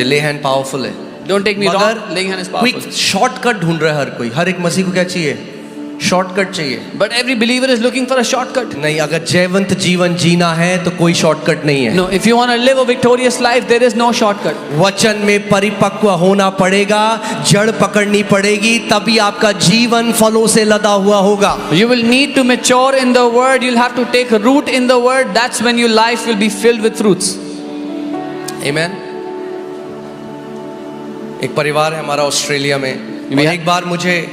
ले hand powerful है, Don't take me wrong, मगर laying hand is powerful. Quick shortcut ढूंढ रहा है हर कोई। हर एक मसीह को क्या चाहिए? शॉर्टकट चाहिए। But every believer is looking for a shortcut. नहीं, अगर जयवंत जीवन जीना है तो कोई शॉर्टकट नहीं है। No, if you want to live a victorious life, there is no shortcut. वचन में परिपक्व होना पड़ेगा, जड़ पकड़नी पड़ेगी, तभी आपका जीवन फलों से लदा हुआ होगा। You will need to mature in the word. You'll have to take root in the word. That's when your life will be filled with fruits. Amen. एक परिवार है हमारा ऑस्ट्रेलिया में, और एक बार मुझे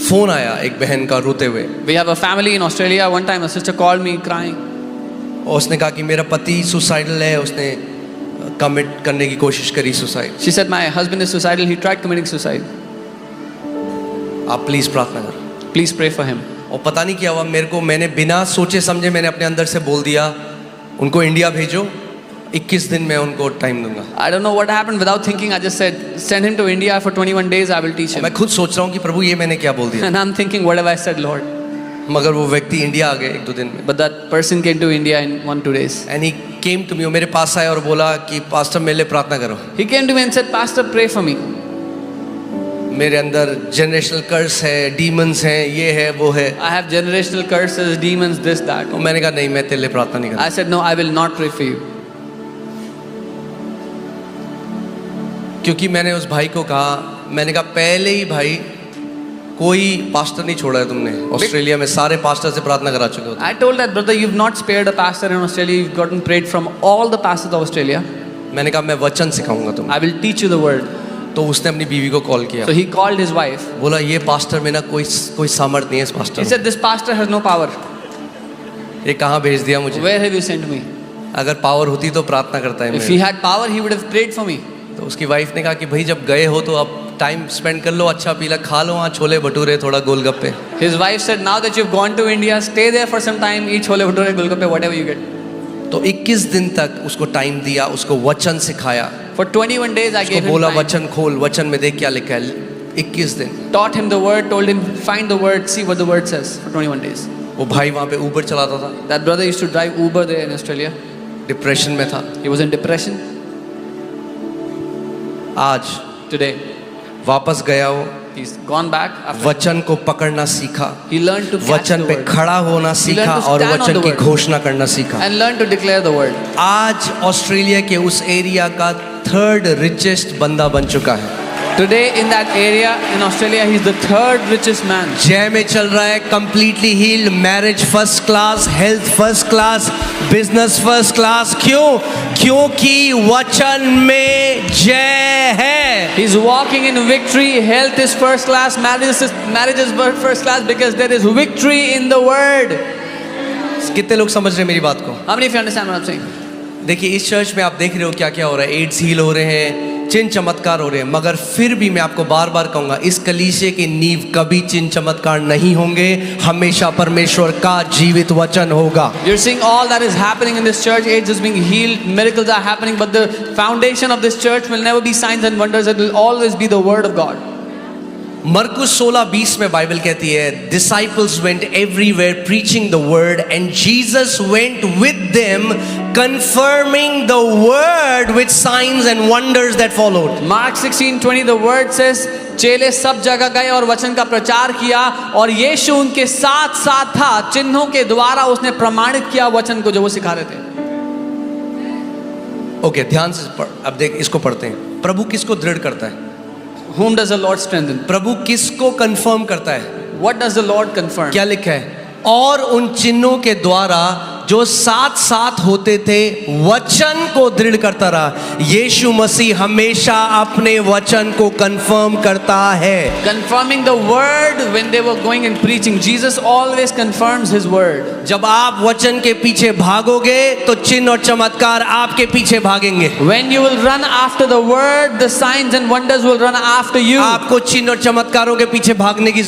फोन आया एक बहन का रोते हुए। We have a family in Australia. One time a sister called me crying. और उसने कहा कि मेरा पति सुसाइडल है, उसने कमिट करने की कोशिश करी suicide. She said my husband is suicidal. He tried committing suicide. आप प्लीज प्रार्थना करो। Please pray for him. और पता नहीं क्या हुआ मेरे को, मैंने बिना सोचे समझे मैंने अपने अंदर से बोल दिया, उनको इंडिया भेजो, 21 दिन में उनको टाइम दूंगा। I don't know what happened. Without thinking, I just said, send him to India for 21 days. I will teach him. मैं खुद सोच रहा हूँ कि प्रभु ये मैंने क्या बोल दिया, And I'm thinking, what have I said, Lord? मगर वो व्यक्ति इंडिया आ गए 1-2 दिन में। But that person came to India in 1-2 days. And he came to me, वो मेरे पास आया और बोला कि पास्टर मेरे लिए प्रार्थना करो। He came to me and said, Pastor, pray for me. मेरे अंदर जनरेशनल कर्स है, डीमंस हैं, ये है वो है। I have generational curses, demons, this, that. और मैंने कहा नहीं, मैं तेरे लिए प्रार्थना नहीं I said, no, I will not pray for you. क्योंकि मैंने उस भाई को कहा, मैंने कहा पहले ही भाई कोई पास्टर नहीं छोड़ा है तुमने ऑस्ट्रेलिया में, सारे पास्टर से प्रार्थना करा चुके हो। I told that brother, you've not spared a pastor in Australia. You've gotten prayed from all the pastors of Australia. मैंने कहा मैं वचन सिखाऊंगा तुम्हें। I will teach you the word. तो उसने अपनी बीवी को कॉल किया, So he called his wife. बोला ये पास्टर में ना कोई सामर्थ नहीं है इस He pastor said, this pastor has no power. में। ये कहाँ भेज दिया मुझे? Where have you sent me? अगर पावर होती तो प्रार्थना करता है If मेरे। he had power, he would have prayed for me. तो उसकी वाइफ ने कहा कि भाई जब गए हो तो अब टाइम स्पेंड कर लो, अच्छा पीला खा लो, वहाँ छोले भटूरे, थोड़ा गोलगप्पे। His wife said, now that you've gone to India, stay there for some time, eat chole bhature, golgappe, whatever you get. तो 21 दिन तक उसको टाइम दिया, उसको वचन सिखाया, For 21 days, I उसको gave him बोला time. वचन खोल, वचन में देख क्या लिखा है। 21 दिन Taught him the word, told him, find the word, see what the word says for 21 days. वो भाई वहाँ पे ऊबर चलाता था, That brother used to drive Uber there in Australia. Depression में था। He was in depression. आज Today, वापस गया वो, he's gone back. After वचन को पकड़ना सीखा, he learned to catch वचन the पे word खड़ा होना सीखा learned to और stand on वचन the की word. घोषणा करना सीखा। and learned to declare the word. आज ऑस्ट्रेलिया के उस एरिया का 3rd रिचेस्ट बंदा बन चुका है। Today in that area in Australia, he's the 3rd richest man. जय में चल रहा है, completely healed, marriage first class, health first class, business first class. क्यों? क्योंकि वचन में जय है। He's walking in victory. Health is first class. Marriage is first class because there is victory in the word. कितने लोग समझ रहे हैं मेरी बात को? How many of you understand what I'm saying? देखिए इस चर्च में आप देख रहे हो क्या क्या हो रहा है, एड्स हील हो रहे हैं, चिन्ह चमत्कार हो रहे हैं, मगर फिर भी मैं आपको बार बार कहूंगा, इस कलीसिया की नींव कभी चिन्ह चमत्कार नहीं होंगे, हमेशा परमेश्वर का जीवित वचन होगा। You're seeing all that is happening in this church. AIDS is being healed. Miracles are happening. But the foundation of this church will never be signs and wonders. It will always be the word of God. मरकुस 16:20 में Bible कहती है, disciples went everywhere preaching the word and Jesus went with them confirming the word with signs and wonders that followed. Mark 16:20 the word says, चेले सब जगह गए और वचन का प्रचार किया और यीशु उनके साथ साथ था, चिन्हों के द्वारा उसने प्रमाणित किया वचन को जो वो सिखा रहे थे। ओके, ध्यान से पढ़, अब देख इसको पढ़ते हैं। प्रभु किसको दृढ़ करता है? Whom does the Lord strengthen? प्रभु किसको कंफर्म करता है? What does the Lord confirm? क्या लिखा है? और उन चिन्हों के द्वारा जो साथ साथ होते थे वचन को दृढ़ करता रहा। यीशु मसीह हमेशा अपने वचन को कंफर्म करता है। Confirming the word when they were going and preaching. Jesus always confirms his word. जब आप वचन के पीछे भागोगे तो चिन्ह और चमत्कार आपके पीछे भागेंगे। When you will run after the word, the signs and wonders will run after you. आपको चिन्ह और चमत्कारों के पीछे भागने की